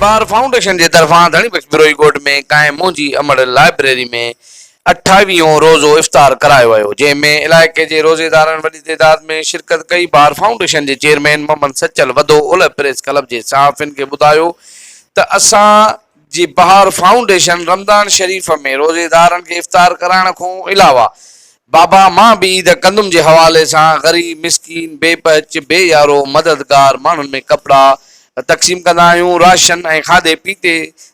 बहार फाउंडेशन के तरफा धनी बख्श बिरोई कोट में कायम मौजी अमर लाइब्रेरी में 28 रोज़ो इफ्तार करायो वियो, जंहिंमें इलाइक़े के रोज़ेदारनि वॾी तइदाद में शिरकत कई। बहार फाउंडेशन के चेयरमैन मोहम्मद सचल वदो उल प्रेस क्लब के सहाफ़ियुनि खे ॿुधायो त असां जी बहार फाउंडेशन रमज़ान शरीफ़ में रोज़ेदारनि खे इफ्तार कराइण खां अलावा बाबा मां भी ईद कंदुम के हवाले से गरीब मिसकीन बेपच बेयारो मददगार मानुन में कपड़ा तक़सीम कंदा आहियूं, राशन ऐं खाधे पीते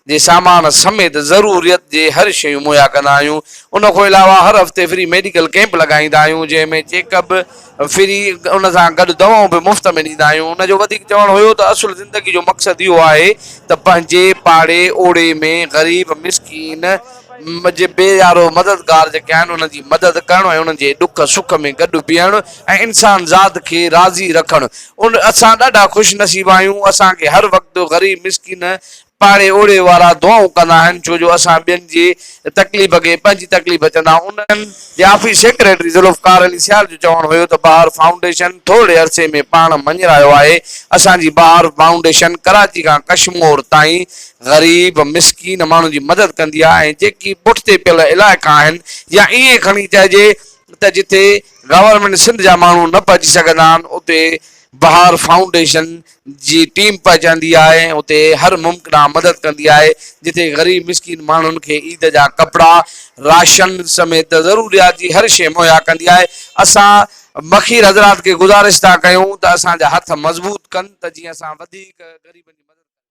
जे सामान समेत ज़रूरियत जे हर शइ मुहैया कंदा आहियूं। उन खां अलावा हर हफ़्ते फ्री मेडिकल कैंप लगाईंदा आहियूं, जंहिंमें चेकअप फ्री उन सां गॾु दवाऊं भी मुफ़्त में ॾींदा आहियूं। उन जो वधीक चवणु हुयो त असुल ज़िंदगी जो मक़सदु इहो आहे त पंहिंजे पाड़े ओड़े में गरीब मिसकीन जे बेयारो मददगार जेके आहिनि उन्हनि जी मदद करणु ऐं उन्हनि जे ॾुख सुख में गॾु बीहणु ऐं इंसान ज़ात खे राज़ी रखणु। उन असां ॾाढा ख़ुशि नसीब आहियूं। असांखे हर वक़्तु गरीब मिसकीन पाड़े ओड़े वारा दुआऊं कंदा आहिनि, छो जो असां ॿियनि जी तकलीफ़ खे पंहिंजी तकलीफ़ चवंदा आहियूं। उन्हनि जे ऑफिस सेक्रेटरी ज़ुल्फ़कार अली सियाल जो चवणु हुयो त बहार फाउंडेशन थोरे अरसे में पाण मञरायो आहे। असांजी बहार फाउंडेशन कराची खां कश्मीर ताईं गरीब मिसकीन माण्हुनि जी मदद कंदी आहे ऐं जेकी पुठिते पियल इलाइक़ा आहिनि या ईअं खणी चइजे त जिथे गवर्नमेंट सिंध जा माण्हू न पहुची सघंदा आहिनि उते बहार फाउंडेशन जी टीम पहुचंदी आहे, उते हर मुमकिन मदद कंदी आहे। जिथे गरीब मिसकीन माण्हुनि खे ईद जा कपड़ा राशन समेत ज़रूरियात जी हर शइ मुहैया कंदी आहे। असां मखीर हज़रात के गुज़ारिश था कयूं त असांजा हथ मज़बूत कनि त जीअं असां वधीक गरीबनि